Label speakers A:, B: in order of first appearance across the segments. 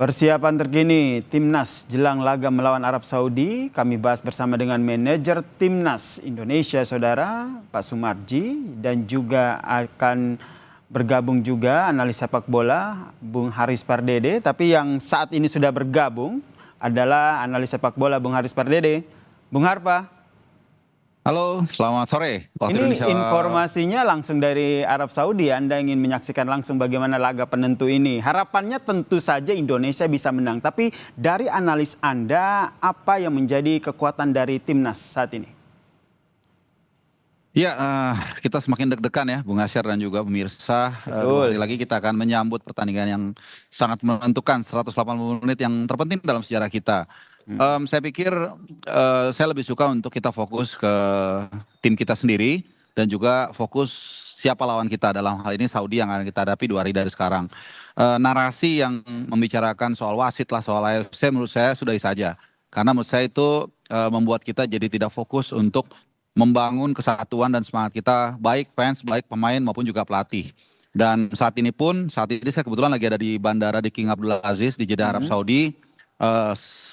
A: Persiapan terkini Timnas jelang laga melawan Arab Saudi, kami bahas bersama dengan manajer Timnas Indonesia, Saudara Pak Sumarji, dan juga akan bergabung juga analis sepak bola Bung Haris Pardede. Tapi yang saat ini sudah bergabung adalah analis sepak bola Bung Haris Pardede. Bung Harpa,
B: Halo, selamat sore waktu
A: ini
B: Indonesia.
A: informasinya langsung dari Arab Saudi. Anda ingin menyaksikan langsung bagaimana laga penentu ini. Harapannya tentu saja Indonesia bisa menang. Tapi dari analis Anda, apa yang menjadi kekuatan dari Timnas saat ini?
B: Ya, kita semakin deg-degan ya, Bung Asyar dan juga pemirsa. Dua hari
A: Betul.
B: lagi kita akan menyambut pertandingan yang sangat menentukan, 180 menit yang terpenting dalam sejarah kita. Saya pikir saya lebih suka untuk kita fokus ke tim kita sendiri dan juga fokus siapa lawan kita, dalam hal ini Saudi yang akan kita hadapi 2 hari dari sekarang. Narasi yang membicarakan soal wasit lah, soal AFC menurut saya sudah saja. Karena menurut saya itu membuat kita jadi tidak fokus untuk membangun kesatuan dan semangat kita, baik fans, baik pemain maupun juga pelatih. Dan saat ini saya kebetulan lagi ada di bandara di King Abdul Aziz di Jeddah, Arab Saudi.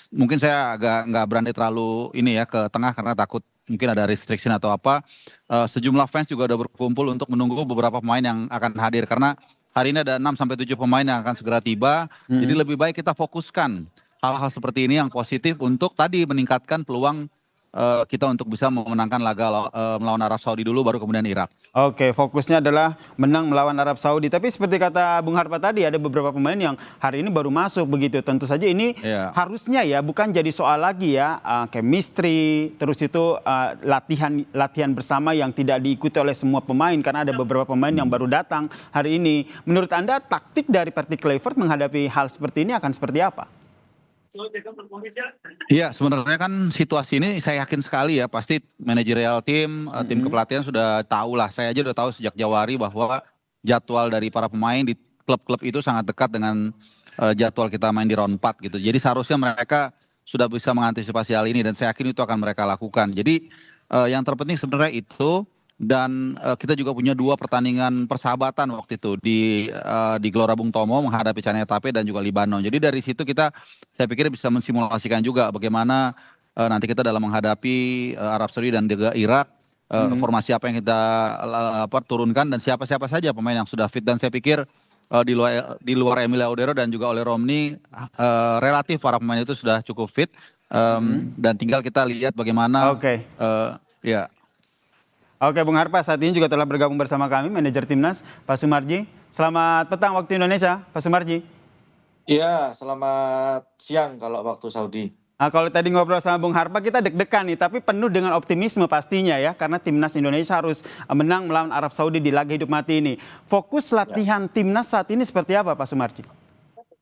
B: Mungkin saya agak nggak berani terlalu ini ya ke tengah karena takut mungkin ada restriction atau apa. Sejumlah fans juga udah berkumpul untuk menunggu beberapa pemain yang akan hadir karena hari ini ada 6 sampai 7 pemain yang akan segera tiba. Jadi lebih baik kita fokuskan hal-hal seperti ini yang positif untuk tadi meningkatkan peluang kita untuk bisa memenangkan laga melawan Arab Saudi dulu baru kemudian Irak.
A: Oke, fokusnya adalah menang melawan Arab Saudi. Tapi seperti kata Bung Harpa tadi, ada beberapa pemain yang hari ini baru masuk begitu. Tentu saja ini
B: Ya.
A: harusnya ya bukan jadi soal lagi ya chemistry, terus itu latihan bersama yang tidak diikuti oleh semua pemain karena ada beberapa pemain yang baru datang hari ini. Menurut Anda taktik dari Patrick Kluivert menghadapi hal seperti ini akan seperti apa?
B: Iya, sebenarnya kan situasi ini saya yakin sekali ya, pasti manajerial tim, tim kepelatihan sudah tahu lah. Saya aja udah tahu sejak Januari bahwa jadwal dari para pemain di klub-klub itu sangat dekat dengan jadwal kita main di round 4 gitu. Jadi seharusnya mereka sudah bisa mengantisipasi hal ini dan saya yakin itu akan mereka lakukan. Jadi yang terpenting sebenarnya itu, dan kita juga punya 2 pertandingan persahabatan waktu itu di Gelora Bung Tomo menghadapi Chania Taipei dan juga Libanon. Jadi dari situ saya pikir bisa mensimulasikan juga bagaimana nanti kita dalam menghadapi Arab Saudi dan juga Irak, formasi apa yang kita turunkan dan siapa-siapa saja pemain yang sudah fit. Dan saya pikir di luar Emil Laudero dan juga oleh Romney, relatif para pemain itu sudah cukup fit. Dan tinggal kita lihat bagaimana
A: Oke.
B: ya.
A: Oke, Bung Harpa saat ini juga telah bergabung bersama kami, manajer Timnas, Pak Sumarji. Selamat petang waktu Indonesia, Pak Sumarji.
C: Iya, selamat siang kalau waktu Saudi.
A: Nah, kalau tadi ngobrol sama Bung Harpa, kita deg-degan nih, tapi penuh dengan optimisme pastinya ya, karena Timnas Indonesia harus menang melawan Arab Saudi di laga hidup mati ini. Fokus latihan Timnas saat ini seperti apa, Pak Sumarji?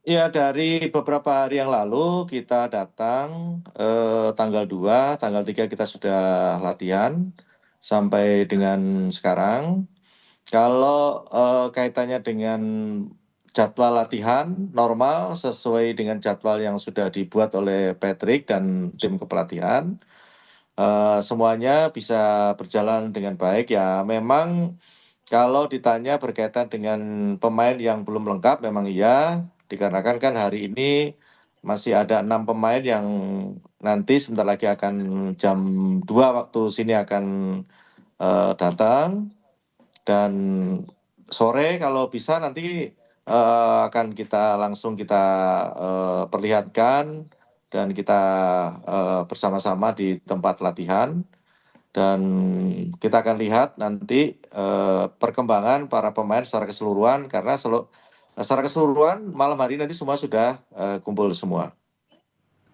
C: Iya, dari beberapa hari yang lalu kita datang tanggal 2, tanggal 3 kita sudah latihan sampai dengan sekarang. Kalau kaitannya dengan jadwal latihan normal sesuai dengan jadwal yang sudah dibuat oleh Patrick dan tim kepelatihan, semuanya bisa berjalan dengan baik ya. Memang kalau ditanya berkaitan dengan pemain yang belum lengkap, memang iya, dikarenakan kan hari ini masih ada 6 pemain yang nanti sebentar lagi akan jam 2 waktu sini akan datang. Dan sore kalau bisa nanti akan kita langsung kita perlihatkan dan kita bersama-sama di tempat latihan. Dan kita akan lihat nanti perkembangan para pemain secara keseluruhan, karena secara keseluruhan malam hari nanti semua sudah kumpul semua.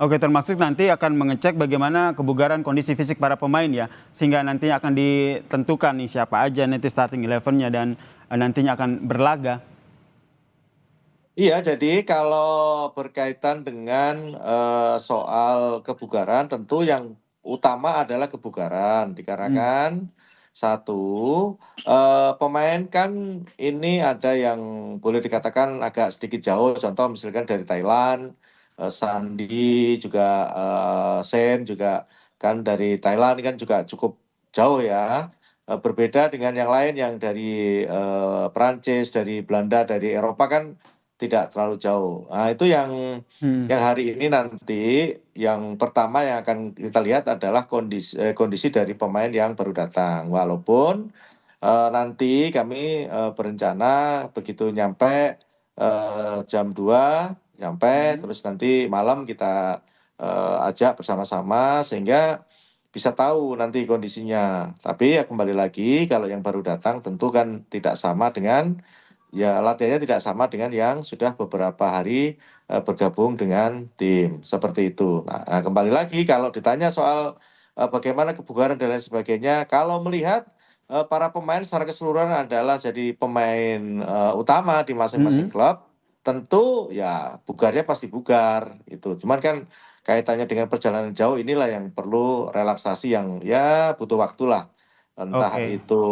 A: Oke, termasuk nanti akan mengecek bagaimana kebugaran kondisi fisik para pemain ya, sehingga nanti akan ditentukan nih siapa aja nanti starting 11-nya dan nantinya akan berlaga.
C: Iya, jadi kalau berkaitan dengan soal kebugaran, tentu yang utama adalah kebugaran, dikarenakan satu, pemain kan ini ada yang boleh dikatakan agak sedikit jauh, contoh misalkan dari Thailand, Sandi juga, Sen juga kan dari Thailand kan juga cukup jauh ya. Berbeda dengan yang lain yang dari Perancis, dari Belanda, dari Eropa kan tidak terlalu jauh. Nah, itu yang hari ini nanti yang pertama yang akan kita lihat adalah kondisi dari pemain yang baru datang. Walaupun nanti kami berencana begitu nyampe jam 2 nyampe, terus nanti malam kita ajak bersama-sama sehingga bisa tahu nanti kondisinya. Tapi ya kembali lagi kalau yang baru datang tentu kan tidak sama dengan ya latihannya tidak sama dengan yang sudah beberapa hari bergabung dengan tim seperti itu. Nah, kembali lagi kalau ditanya soal bagaimana kebugaran dan lain sebagainya, kalau melihat para pemain secara keseluruhan adalah jadi pemain utama di masing-masing klub, tentu ya bugarnya pasti bugar itu. Cuman kan kaitannya dengan perjalanan jauh inilah yang perlu relaksasi yang ya butuh waktu lah. Entah
A: Oke.
C: itu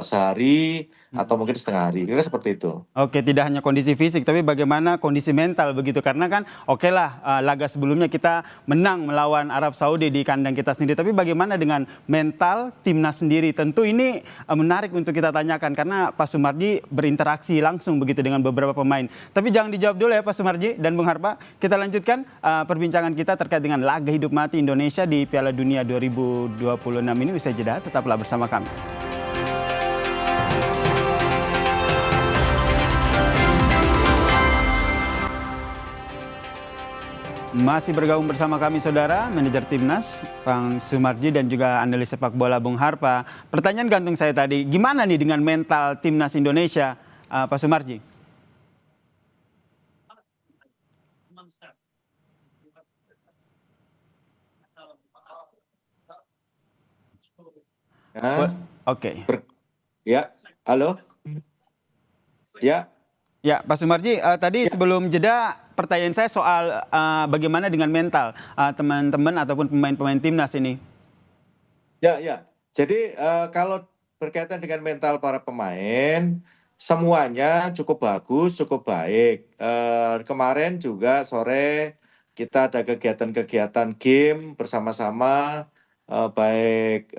C: sehari atau mungkin setengah hari. Kira seperti itu.
A: Oke, tidak hanya kondisi fisik, tapi bagaimana kondisi mental begitu. Karena kan oke lah laga sebelumnya kita menang melawan Arab Saudi di kandang kita sendiri. Tapi bagaimana dengan mental timnas sendiri? Tentu ini menarik untuk kita tanyakan karena Pak Sumarji berinteraksi langsung begitu dengan beberapa pemain. Tapi jangan dijawab dulu ya Pak Sumarji dan Bung Harpa. Kita lanjutkan perbincangan kita terkait dengan laga hidup mati Indonesia di Piala Dunia 2026 ini. Usai jeda, tetaplah bersama kami. Masih bergabung bersama kami saudara, manajer timnas Bang Sumarji dan juga analis sepak bola Bung Harpa. Pertanyaan gantung saya tadi, gimana nih dengan mental timnas Indonesia, Pak Sumarji? Oke.
C: Ya, halo. Ya.
A: Ya, Pak Sumarji, tadi sebelum jeda pertanyaan saya soal bagaimana dengan mental teman-teman ataupun pemain-pemain timnas ini.
C: Ya. Jadi kalau berkaitan dengan mental para pemain, semuanya cukup bagus, cukup baik. Kemarin juga sore kita ada kegiatan-kegiatan game bersama-sama, baik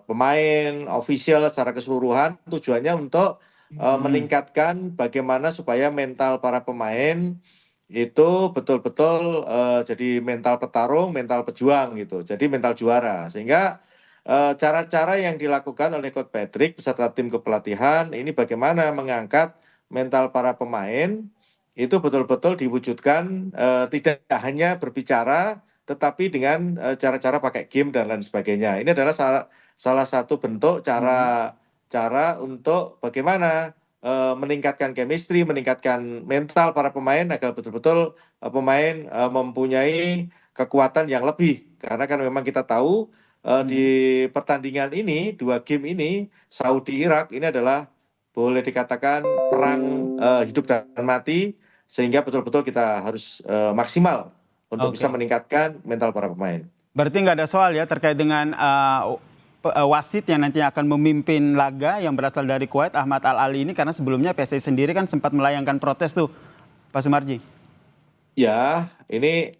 C: pemain, official secara keseluruhan. Tujuannya untuk meningkatkan bagaimana supaya mental para pemain itu betul-betul jadi mental petarung, mental pejuang gitu. Jadi mental juara. Sehingga cara-cara yang dilakukan oleh Coach Patrick beserta tim kepelatihan ini bagaimana mengangkat mental para pemain itu betul-betul diwujudkan tidak hanya berbicara tetapi dengan cara-cara pakai game dan lain sebagainya. Ini adalah salah satu bentuk cara untuk bagaimana meningkatkan chemistry, meningkatkan mental para pemain agar betul-betul pemain mempunyai kekuatan yang lebih. Karena kan memang kita tahu di pertandingan ini, 2 game ini, Saudi Irak ini adalah boleh dikatakan perang hidup dan mati, sehingga betul-betul kita harus maksimal untuk bisa meningkatkan mental para pemain.
A: Berarti nggak ada soal ya terkait dengan wasit yang nanti akan memimpin laga yang berasal dari Kuwait, Ahmad Al-Ali ini, karena sebelumnya PSSI sendiri kan sempat melayangkan protes tuh, Pak Sumarji.
C: Ya, ini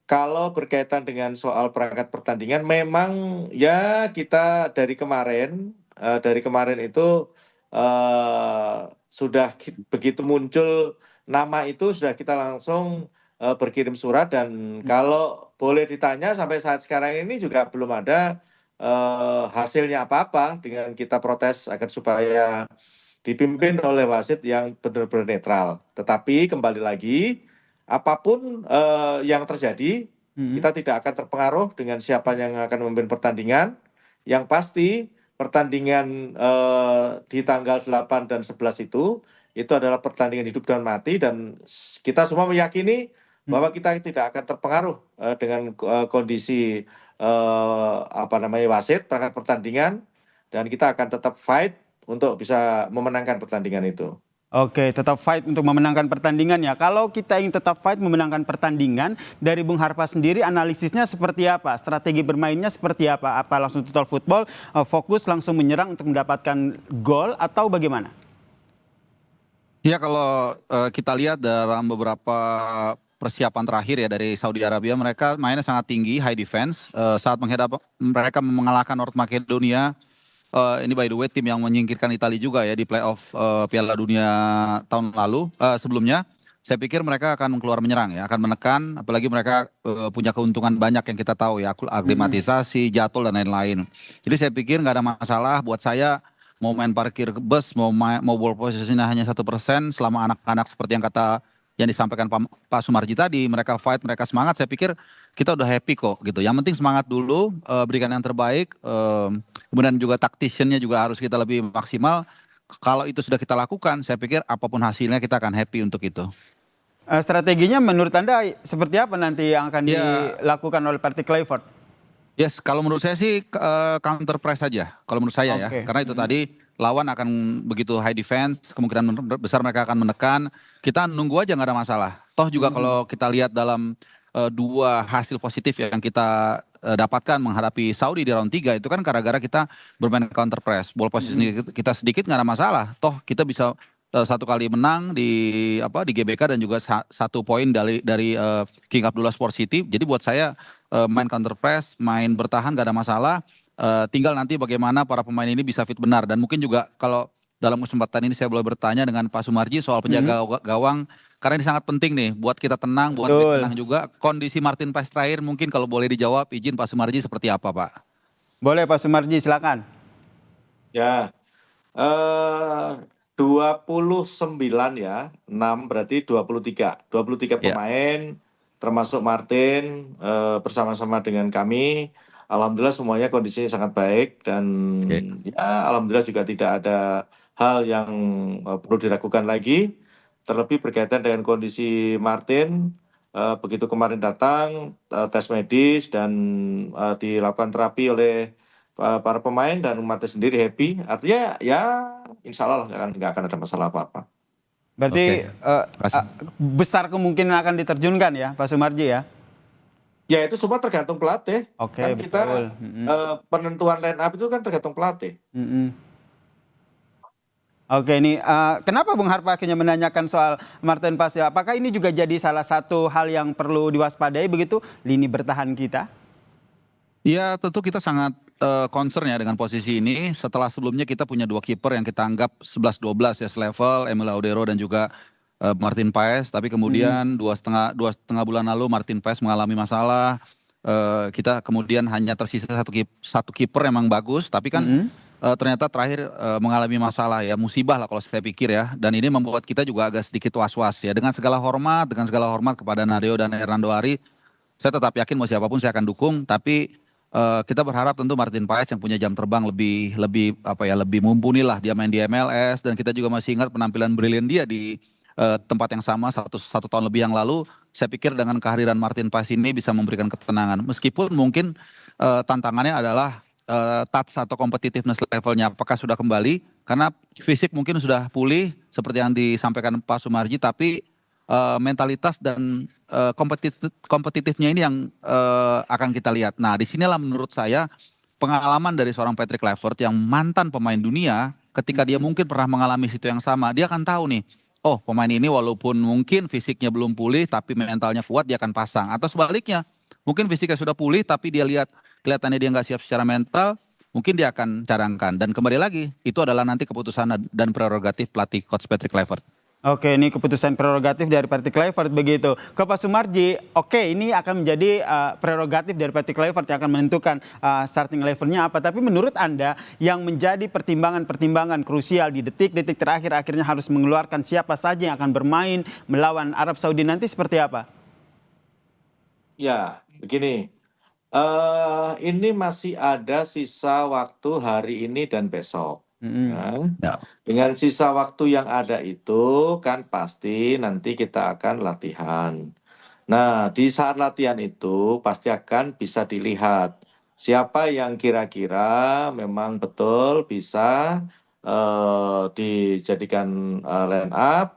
C: kalau berkaitan dengan soal perangkat pertandingan, memang ya kita dari kemarin itu sudah begitu muncul nama itu sudah kita langsung berkirim surat dan kalau boleh ditanya sampai saat sekarang ini juga belum ada hasilnya apa-apa dengan kita protes agar supaya dipimpin oleh wasit yang benar-benar netral. Tetapi kembali lagi, apapun yang terjadi, kita tidak akan terpengaruh dengan siapa yang akan memimpin pertandingan. Yang pasti pertandingan di tanggal 8 dan 11 itu adalah pertandingan hidup dan mati dan kita semua meyakini bahwa kita tidak akan terpengaruh dengan kondisi wasit perangkat pertandingan dan kita akan tetap fight untuk bisa memenangkan pertandingan itu.
A: Oke, tetap fight untuk memenangkan pertandingan ya. Kalau kita ingin tetap fight memenangkan pertandingan, dari Bung Harpa sendiri analisisnya seperti apa? Strategi bermainnya seperti apa? Apa langsung total football, fokus langsung menyerang untuk mendapatkan gol atau bagaimana?
B: Ya kalau kita lihat dalam beberapa persiapan terakhir ya dari Saudi Arabia, mereka mainnya sangat tinggi, high defense. Saat mereka mengalahkan North Macedonia Ini by the way tim yang menyingkirkan Italia juga ya di playoff Piala Dunia tahun lalu sebelumnya. Saya pikir mereka akan keluar menyerang ya, akan menekan, apalagi mereka punya keuntungan banyak yang kita tahu ya,
A: Mm-mm.
B: aklimatisasi, jadwal dan lain-lain. Jadi saya pikir nggak ada masalah buat saya mau main parkir bus, mau ball positionnya hanya 1% selama anak-anak seperti yang kata yang disampaikan Pak Sumarji tadi, mereka fight, mereka semangat. Saya pikir kita udah happy kok gitu. Yang penting semangat dulu, berikan yang terbaik. Kemudian juga tacticiannya juga harus kita lebih maksimal. Kalau itu sudah kita lakukan, saya pikir apapun hasilnya kita akan happy untuk itu.
A: Strateginya menurut Anda seperti apa nanti yang akan
B: Ya,
A: dilakukan oleh partai Clifford?
B: yes, kalau menurut saya sih counter press saja. Kalau menurut saya ya,
A: Oke.
B: karena itu tadi lawan akan begitu high defense, kemungkinan besar mereka akan menekan. Kita nunggu aja nggak ada masalah. Toh juga
A: Mhm.
B: kalau kita lihat dalam dua hasil positif yang kita dapatkan menghadapi Saudi di round 3 itu kan gara-gara kita bermain counter press. Ball
A: Mhm.
B: position kita sedikit nggak ada masalah. Toh kita bisa satu kali menang di GBK dan juga satu poin dari King Abdullah Sport City. Jadi buat saya main counter press, main bertahan gak ada masalah. Tinggal nanti bagaimana para pemain ini bisa fit benar dan mungkin juga kalau dalam kesempatan ini saya boleh bertanya dengan Pak Sumarji soal
A: Mhm.
B: penjaga gawang karena ini sangat penting nih buat kita tenang, buat back
A: Betul.
B: tenang juga. Kondisi Martin Paes terakhir mungkin kalau boleh dijawab izin Pak Sumarji seperti apa Pak?
A: Boleh Pak Sumarji, silakan.
C: Ya, 29 ya, 6 berarti 23. 23
B: Ya,
C: pemain termasuk Martin bersama-sama dengan kami. Alhamdulillah semuanya kondisinya sangat baik dan
B: oke.
C: ya alhamdulillah juga tidak ada hal yang perlu diragukan lagi. Terlebih berkaitan dengan kondisi Martin, begitu kemarin datang tes medis dan dilakukan terapi oleh para pemain dan umatnya sendiri happy. Artinya ya insya Allah nggak akan ada masalah apa-apa.
A: Berarti
B: Oke. Kasih.
A: besar kemungkinan akan diterjunkan ya Pak Sumarji ya?
C: Ya itu semua tergantung pelatih.
A: Oke,
C: Kan
A: betul.
C: kita
A: Mhm.
C: penentuan line up itu kan tergantung pelatih.
A: Mhm. Oke, ini kenapa Bung Harpa akhirnya menanyakan soal Martin Paes ya? Apakah ini juga jadi salah satu hal yang perlu diwaspadai begitu lini bertahan kita?
B: Ya tentu kita sangat concern ya dengan posisi ini. Setelah sebelumnya kita punya dua kiper yang kita anggap 11-12 ya selevel, Emil Laudero dan juga Martin Paes. Tapi
A: Mhm.
B: kemudian dua setengah bulan lalu Martin Paes mengalami masalah. Kita kemudian hanya tersisa satu kiper yang memang bagus, tapi kan
A: Mhm.
B: ternyata terakhir mengalami masalah ya musibah lah kalau saya pikir ya. Dan ini membuat kita juga agak sedikit was-was ya. Dengan segala hormat kepada Nadeo dan Hernando Ari, saya tetap yakin mau siapapun saya akan dukung, tapi kita berharap tentu Martin Paes yang punya jam terbang lebih lebih apa ya lebih mumpuni lah dia main di MLS dan kita juga masih ingat penampilan brilian dia di tempat yang sama satu tahun lebih yang lalu. Saya pikir dengan kehadiran Martin Paes ini bisa memberikan ketenangan. Meskipun mungkin tantangannya adalah touch atau competitiveness levelnya apakah sudah kembali karena fisik mungkin sudah pulih seperti yang disampaikan Pak Sumarji, tapi mentalitas dan kompetitifnya ini yang akan kita lihat. Nah, disinilah menurut saya pengalaman dari seorang Patrick Kluivert yang mantan pemain dunia, ketika dia
A: Mhm.
B: mungkin pernah mengalami situ yang sama, dia akan tahu nih, oh pemain ini walaupun mungkin fisiknya belum pulih, tapi mentalnya kuat, dia akan pasang. Atau sebaliknya, mungkin fisiknya sudah pulih, tapi dia lihat kelihatannya dia nggak siap secara mental, mungkin dia akan cadangkan. Dan kembali lagi, itu adalah nanti keputusan dan prerogatif pelatih coach Patrick Kluivert.
A: Oke, ini keputusan prerogatif dari Partai Clifford begitu. Ke Pak Sumarji, oke ini akan menjadi prerogatif dari Partai Clifford yang akan menentukan starting levelnya apa. Tapi menurut Anda yang menjadi pertimbangan-pertimbangan krusial di detik-detik terakhir akhirnya harus mengeluarkan siapa saja yang akan bermain melawan Arab Saudi nanti seperti apa?
C: Ya, begini. Ini masih ada sisa waktu hari ini dan besok.
A: Mm-mm.
C: Ya.
B: Ya.
C: Dengan sisa waktu yang ada itu kan pasti nanti kita akan latihan. Nah, di saat latihan itu pasti akan bisa dilihat siapa yang kira-kira memang betul bisa dijadikan line up,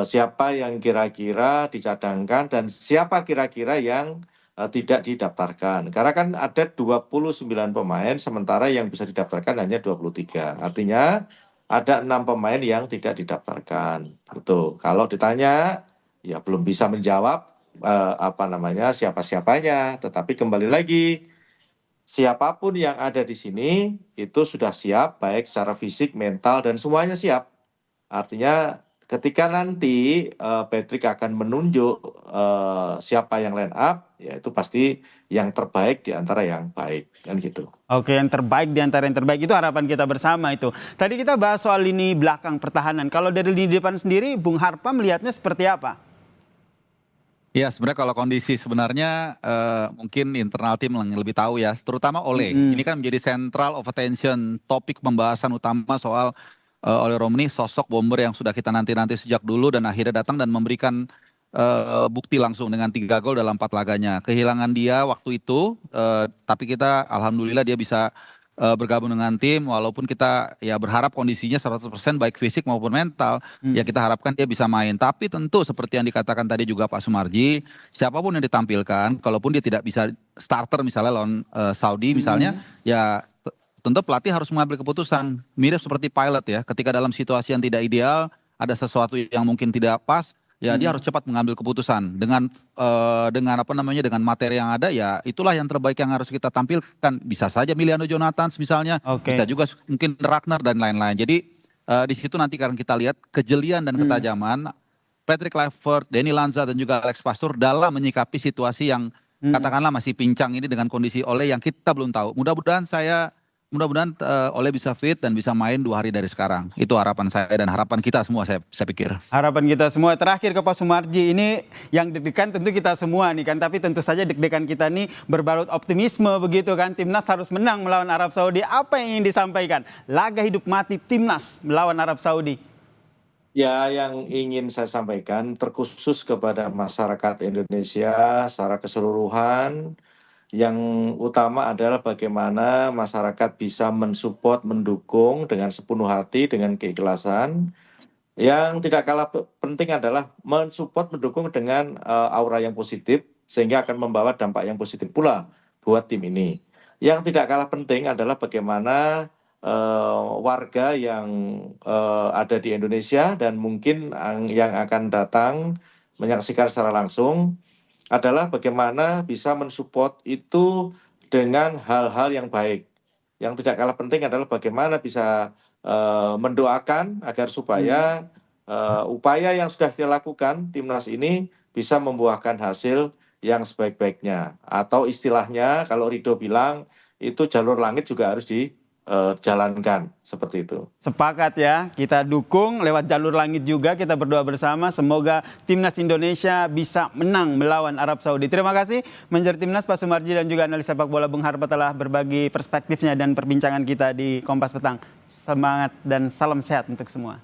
C: siapa yang kira-kira dicadangkan, dan siapa kira-kira yang tidak didaftarkan. Karena kan ada 29 pemain, sementara yang bisa didaftarkan hanya 23. Artinya ada 6 pemain yang tidak didaftarkan. Itu. Kalau ditanya, ya belum bisa menjawab apa namanya siapa-siapanya. Tetapi kembali lagi, siapapun yang ada di sini itu sudah siap, baik secara fisik, mental, dan semuanya siap. Artinya ketika nanti Patrick akan menunjuk siapa yang line up, ya itu pasti yang terbaik di antara yang baik, kan gitu.
A: Oke, yang terbaik di antara yang terbaik itu harapan kita bersama itu. Tadi kita bahas soal lini belakang pertahanan. Kalau dari lini depan sendiri, Bung Harpa melihatnya seperti apa?
B: Ya sebenarnya kalau kondisi sebenarnya mungkin internal tim yang lebih tahu ya, terutama Ole. Ini kan menjadi central of attention, topik pembahasan utama soal Ole Romani, sosok bomber yang sudah kita nanti-nanti sejak dulu dan akhirnya datang dan memberikan bukti langsung dengan 3 gol dalam 4 laganya. Kehilangan dia waktu itu, tapi kita alhamdulillah dia bisa bergabung dengan tim walaupun kita ya berharap kondisinya 100% baik fisik maupun mental, ya kita harapkan dia bisa main. Tapi tentu seperti yang dikatakan tadi juga Pak Sumarji, siapapun yang ditampilkan, kalaupun dia tidak bisa starter misalnya lawan Saudi misalnya, ya tentu pelatih harus mengambil keputusan. Mirip seperti pilot ya, ketika dalam situasi yang tidak ideal, ada sesuatu yang mungkin tidak pas, ya dia harus cepat mengambil keputusan dengan apa namanya dengan materi yang ada, ya itulah yang terbaik yang harus kita tampilkan. Bisa saja Miliano Jonathans misalnya, bisa juga mungkin Ragnar dan lain-lain. Jadi di situ nanti akan kita lihat kejelian dan ketajaman Patrick Kluivert, Danny Lanza dan juga Alex Pastoor dalam menyikapi situasi yang katakanlah masih pincang ini dengan kondisi Ole yang kita belum tahu. Mudah-mudahan Ole bisa fit dan bisa main 2 hari dari sekarang. Itu harapan saya dan harapan kita semua, saya pikir.
A: Harapan kita semua. Terakhir ke Pak Sumarji, ini yang deg-degan tentu kita semua nih kan, tapi tentu saja deg-degan kita nih berbalut optimisme begitu kan. Timnas harus menang melawan Arab Saudi. Apa yang ingin disampaikan? Laga hidup mati Timnas melawan Arab Saudi.
C: Ya, yang ingin saya sampaikan terkhusus kepada masyarakat Indonesia secara keseluruhan, yang utama adalah bagaimana masyarakat bisa mensupport, mendukung dengan sepenuh hati, dengan keikhlasan. Yang tidak kalah penting adalah mensupport, mendukung dengan aura yang positif, sehingga akan membawa dampak yang positif pula buat tim ini. Yang tidak kalah penting adalah bagaimana warga yang ada di Indonesia dan mungkin yang akan datang menyaksikan secara langsung adalah bagaimana bisa mensupport itu dengan hal-hal yang baik. Yang tidak kalah penting adalah bagaimana bisa mendoakan agar supaya upaya yang sudah dilakukan Timnas ini bisa membuahkan hasil yang sebaik-baiknya. Atau istilahnya kalau Rido bilang itu jalur langit juga harus dijalankan seperti itu.
A: Sepakat ya, kita dukung lewat jalur langit juga, kita berdoa bersama semoga Timnas Indonesia bisa menang melawan Arab Saudi. Terima kasih manajer Timnas Pak Sumarji dan juga analis sepak bola Bung Harpa telah berbagi perspektifnya dan perbincangan kita di Kompas Petang. Semangat dan salam sehat untuk semua.